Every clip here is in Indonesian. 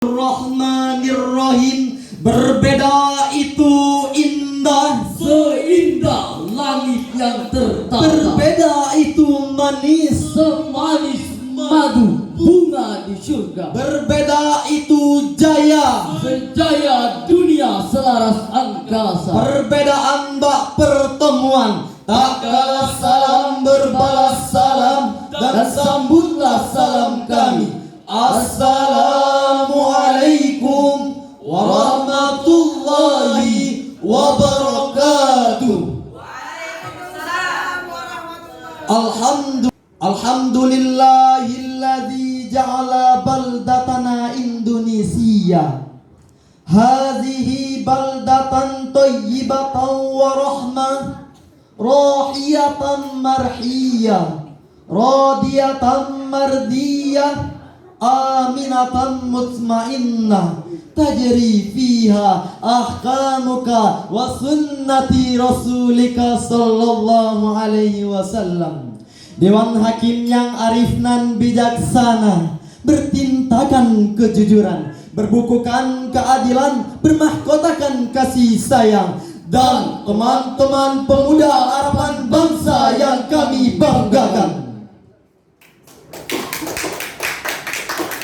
Bismillahirrahmanirrahim. Berbeda itu indah, seindah langit yang tertata. berbeda itu manis, semanis madu bunga di surga. berbeda itu jaya, sejaya dunia selaras angkasa. perbedaan bak pertemuan, tak kalah salam berbalas salam, dan sambutlah salam kami. Assalamualaikum warahmatullahi wabarakatuh. Alhamdulillahilladzi ja'ala baldatana Indonesia hadhihi baldatan thayyibatan wa rahmah rahiyatan marhiyah radiyatan mardiyah aminatan mutmainnah tajri fiha ahkamuka wa sunnati rasulika sallallahu alaihi wasallam. Dewan hakim yang arif nan bijaksana, bertintakan kejujuran, berbukukan keadilan, bermahkotakan kasih sayang, dan teman-teman pemuda harapan bangsa yang kami banggakan.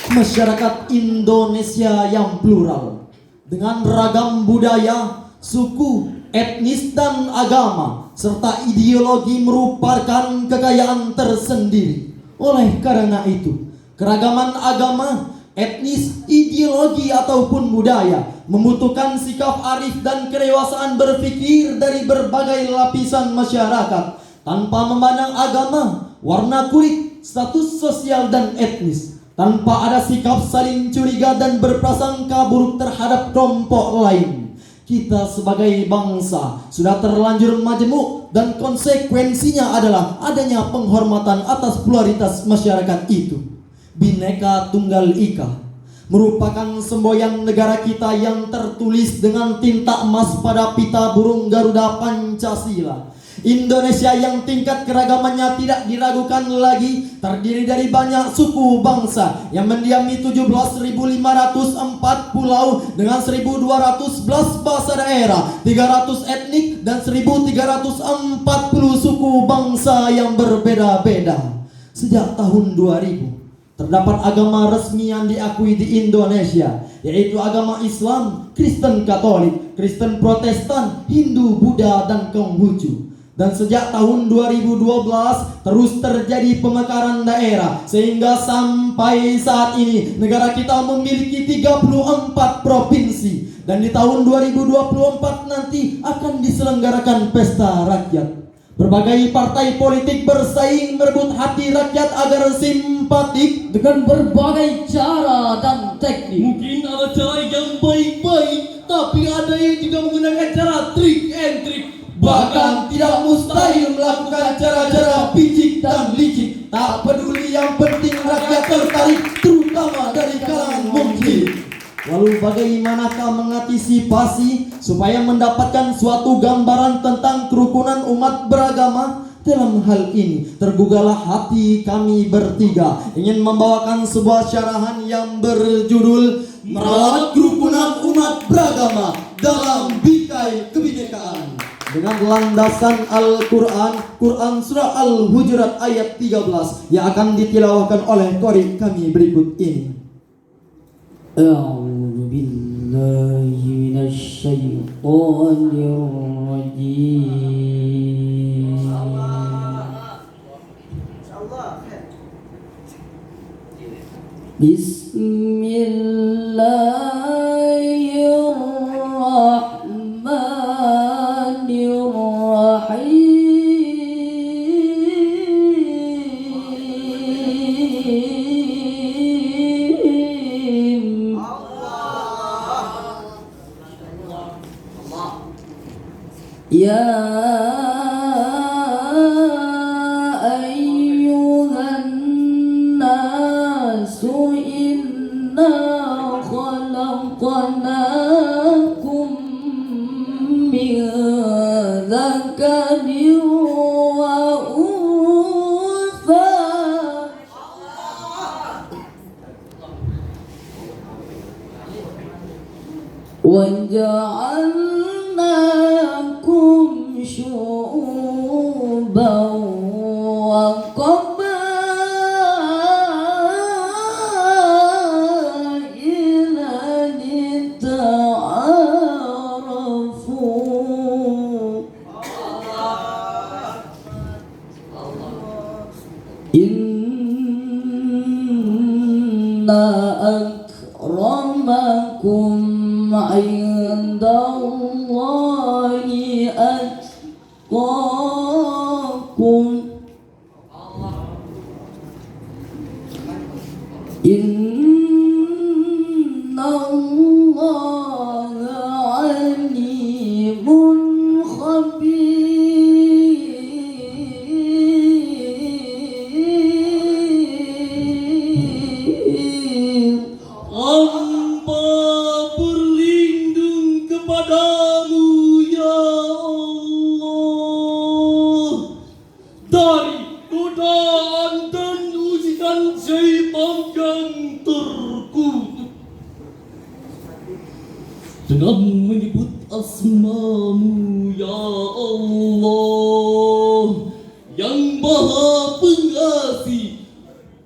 Masyarakat Indonesia yang plural dengan ragam budaya, suku, etnis dan agama serta ideologi merupakan kekayaan tersendiri. Oleh karena itu, keragaman agama, etnis, ideologi ataupun budaya membutuhkan sikap arif dan kedewasaan berpikir dari berbagai lapisan masyarakat tanpa memandang agama, warna kulit, status sosial dan etnis. Tanpa ada sikap saling curiga dan berprasangka buruk terhadap kelompok lain. Kita sebagai bangsa sudah terlanjur majemuk, dan konsekuensinya adalah adanya penghormatan atas pluralitas masyarakat itu. Bhinneka Tunggal Ika merupakan semboyan negara kita yang tertulis dengan tinta emas pada pita burung Garuda Pancasila. Indonesia yang tingkat keragamannya tidak diragukan lagi, terdiri dari banyak suku bangsa yang mendiami 17.504 pulau dengan 1.211 bahasa daerah, 300 etnik dan 1.340 suku bangsa yang berbeda-beda. Sejak tahun 2000 terdapat agama resmi yang diakui di Indonesia, yaitu agama Islam, Kristen Katolik, Kristen Protestan, Hindu, Buddha dan Konghucu. Dan sejak tahun 2012 terus terjadi pemekaran daerah, sehingga sampai saat ini negara kita memiliki 34 provinsi. Dan di tahun 2024 nanti akan diselenggarakan pesta rakyat. Berbagai partai politik bersaing merebut hati rakyat agar simpatik dengan berbagai cara dan teknik. Mungkin ada cara yang baik-baik, tapi ada yang juga menggunakan cara trik and trik. Bahkan tidak mustahil melakukan cara-cara picik dan licik. Tak peduli, yang penting rakyat tertarik, terutama dari kalangan muslim. Lalu bagaimanakah mengantisipasi supaya mendapatkan suatu gambaran tentang kerukunan umat beragama? Dalam hal ini tergugahlah hati kami bertiga ingin membawakan sebuah syarahan yang berjudul Merawat Kerukunan Umat Beragama dalam Bingkai Kebinekaan, dengan landasan Al-Quran, Quran Surah Al-Hujurat ayat 13 yang akan ditilawahkan oleh qari kami berikut ini. A'udzu billahi minasyaitonir rajim. Bismillahirrahmanirrahim. Ya ayyuhan nasu inna khalaqnakum min dzakarin wa untha وجعلناكم شعوبا وقبائل لتعارفوا إن أكرمكم عند الله أتقاكم إن الله عليم خبير. Hamba berlindung kepadamu ya Allah dari godaan dan ujian syaitan yang terkutuk dengan menyebut asmamu ya Allah yang maha pengasih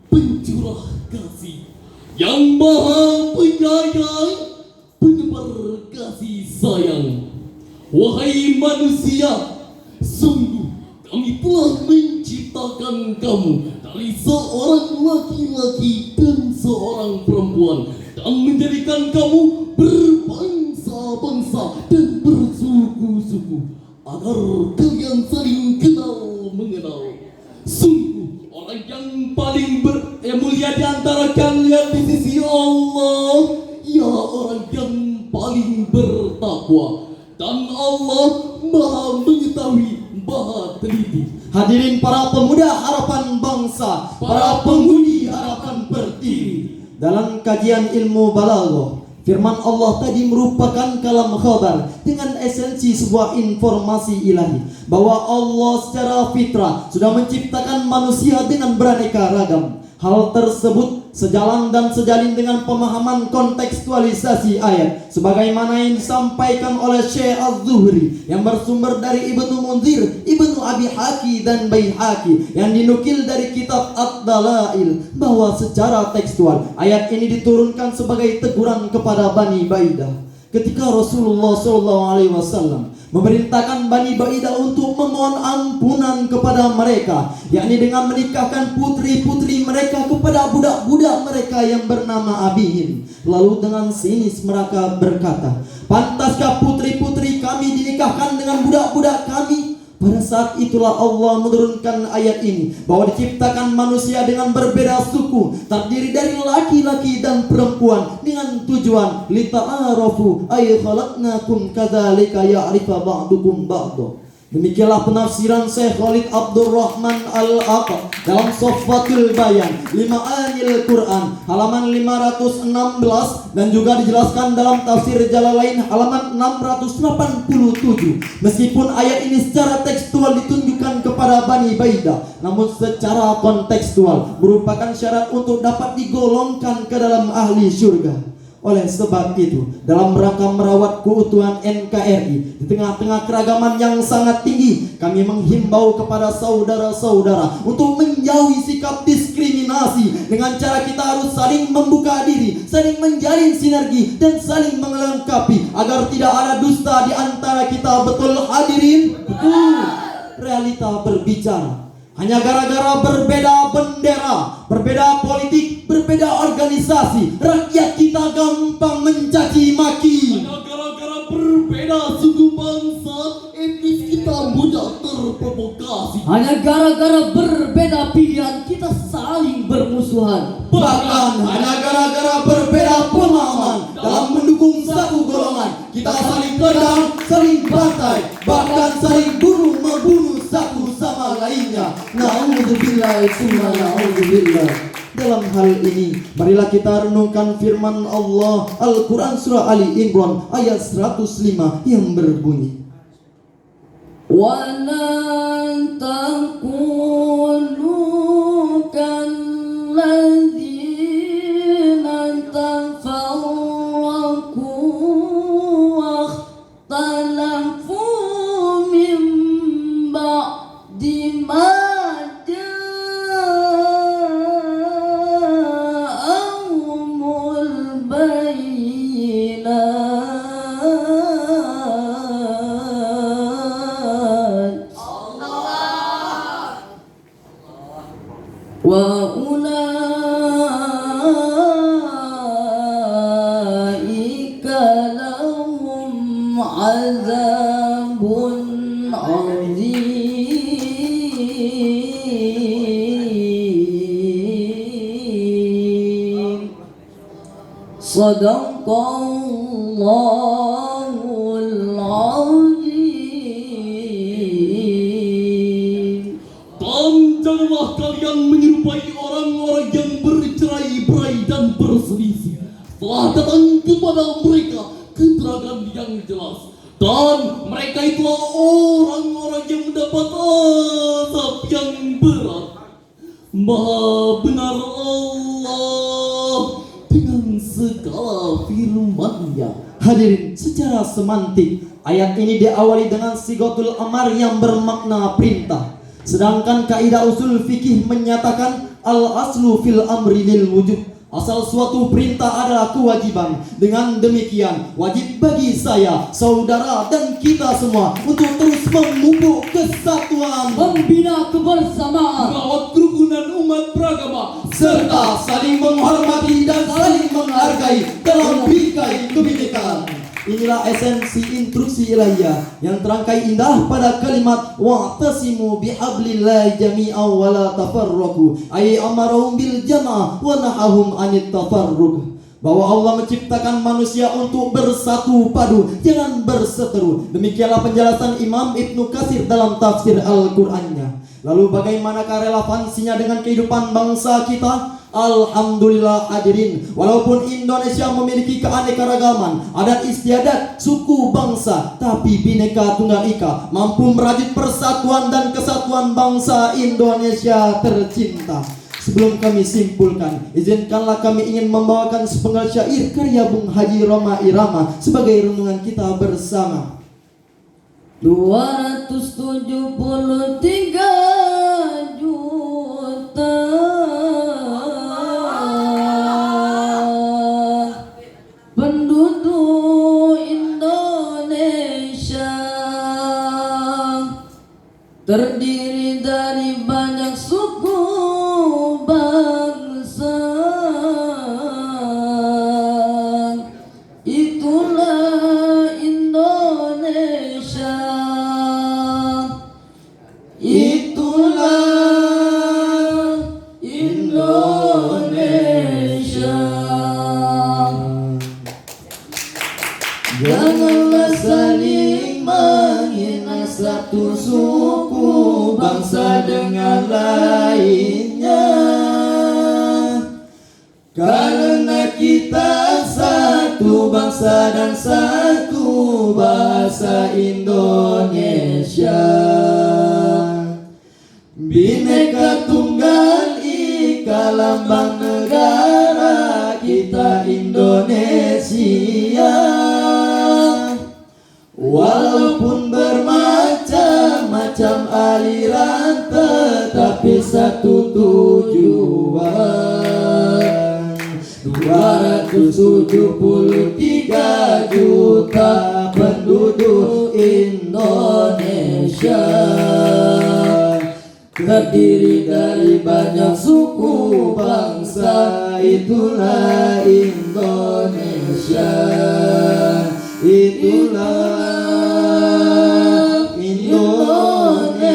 pencurah kasih yang maha penyayang penebar kasih sayang. Wahai manusia, sungguh kami telah menciptakan kamu dari seorang laki-laki dan seorang perempuan dan menjadikan kamu berbangsa-bangsa dan bersuku-suku agar kalian saling kenal mengenal. Sungguh orang yang paling mulia di antara kalian di sisi Allah ya orang yang paling bertakwa dan Allah maha mengetahui maha teliti. Hadirin para pemuda harapan bangsa, para pemudi harapan pertiwi. Dalam kajian ilmu balaghah, firman Allah tadi merupakan kalam khabar dengan esensi sebuah informasi ilahi bahwa Allah secara fitrah sudah menciptakan manusia dengan beraneka ragam. Hal tersebut sejalan dan sejalin dengan pemahaman kontekstualisasi ayat sebagaimana yang disampaikan oleh Syekh Az-Zuhri yang bersumber dari Ibnu Munzir, Ibnu Abi Haki dan Baihaqi yang dinukil dari kitab Ad-Dalail bahwa secara tekstual ayat ini diturunkan sebagai teguran kepada Bani Baidah ketika Rasulullah SAW memerintahkan Bani Baidah untuk memohon ampunan kepada mereka, yakni dengan menikahkan putri-putri mereka kepada budak-budak mereka yang bernama Abihin. Lalu dengan sinis mereka berkata, pantaskah putri-putri kami dinikahkan dengan budak-budak kami? Pada saat itulah Allah menurunkan ayat ini bahwa diciptakan manusia dengan berbeda suku, terdiri dari laki-laki dan perempuan dengan tujuan lita'arafu ay khalaqnakum kadzalika ya'rifa ba'dukum ba'da. Demikianlah penafsiran Syekh Khalid Abdul Rahman Al-Aqad dalam Sofwatul Bayan Lima'anil Quran halaman 516 dan juga dijelaskan dalam tafsir Jalalain halaman 687. Meskipun ayat ini secara tekstual ditunjukkan kepada Bani Baidah, namun secara kontekstual merupakan syarat untuk dapat digolongkan ke dalam ahli syurga. Oleh sebab itu, dalam rangka merawat keutuhan NKRI di tengah-tengah keragaman yang sangat tinggi, kami menghimbau kepada saudara-saudara untuk menjauhi sikap diskriminasi dengan cara kita harus saling membuka diri, saling menjalin sinergi dan saling melengkapi agar tidak ada dusta di antara kita. Betul hadirin? Betul. Realita berbicara. Hanya gara-gara berbeda bendera, berbeda politik, berbeda organisasi, rakyat kita gampang mencaci maki. Hanya gara-gara berbeda suku bangsa, etnis kita mudah terprovokasi. Hanya gara-gara berbeda pilihan kita saling bermusuhan. Bahkan hanya gara-gara berbeda pemahaman dalam mendukung satu golongan, kita saling tendang, saling bantai, bahkan saling bunuh membunuh satu sama lainnya. Na'udzubillah, summa na'udzubillah. Dalam hal ini, marilah kita renungkan firman Allah Al-Quran Surah Ali Imran ayat 105 yang berbunyi, وَلَن تَكُونُوا كَالَّذِينَ تَفَرَّقُوا azabun azim. Sadaqallahul azim. Dan janganlah kalian menyerupai orang-orang yang bercerai-berai dan berselisih. Telah datang kepada mereka keterangan yang jelas, dan mereka itulah orang-orang yang mendapat azab yang berat. Maha benar Allah dengan segala firman-Nya. Hadirin, secara semantik ayat ini diawali dengan sigotul amar yang bermakna perintah. Sedangkan kaidah usul fikih menyatakan al-aslu fil amri lil wujub. Asal suatu perintah adalah kewajiban. Dengan demikian, wajib bagi saya, saudara, dan kita semua untuk terus memupuk kesatuan, Membina kebersamaan, Merawat kerukunan umat beragama, serta saling menghormati dan saling menghargai dalam bingkai kebinekaan. Inilah esensi instruksi ilahiyah yang terangkai indah pada kalimat wa'tasimu bihablillahi jami'an wa la tafarraqu, ay amarahum bil jama'ah wa nahahum anit tafarruq. Bahwa Allah menciptakan manusia untuk bersatu padu, jangan berseteru. Demikianlah penjelasan Imam Ibnu Katsir dalam tafsir Al-Qur'annya. Lalu bagaimanakah relevansinya dengan kehidupan bangsa kita? Alhamdulillah hadirin, walaupun Indonesia memiliki keanekaragaman, adat istiadat, suku, bangsa, tapi Bhinneka Tunggal Ika mampu merajut persatuan dan kesatuan bangsa Indonesia tercinta. Sebelum kami simpulkan, izinkanlah kami ingin membawakan sepenggal syair karya Bung Haji Roma Irama sebagai renungan kita bersama. 273 juta penduduk Indonesia, terdiri dari banyak suku bangsa. Itulah Indonesia, itulah Indonesia. Janganlah saling menghina satu suku bangsa dengan lainnya, karena kita satu bangsa dan satu bahasa Indonesia. Bhinneka Tunggal Ika lambang negara kita Indonesia. Walaupun bermacam-macam aliran, tetapi satu tujuan. 273 juta penduduk Indonesia, terdiri dari banyak suku bangsa. Itulah Indonesia, itulah Indonesia.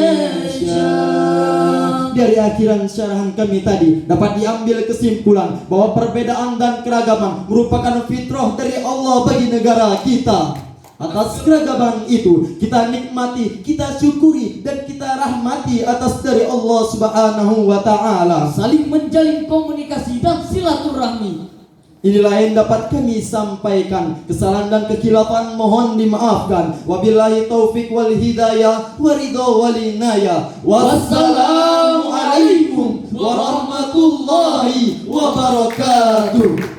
Dari akhiran syarahan kami tadi dapat diambil kesimpulan bahwa perbedaan dan keragaman merupakan fitrah dari Allah bagi negara kita. Atas keragaman itu kita nikmati, kita syukuri, dan kita rahmati atas dari Allah Subhanahu wa ta'ala. Saling menjalin komunikasi dan silaturahmi. Inilah yang dapat kami sampaikan. Kesalahan dan kekhilafan mohon dimaafkan. Wabillahi taufik wal hidayah waridha walinaya. Wassalamualaikum warahmatullahi wabarakatuh.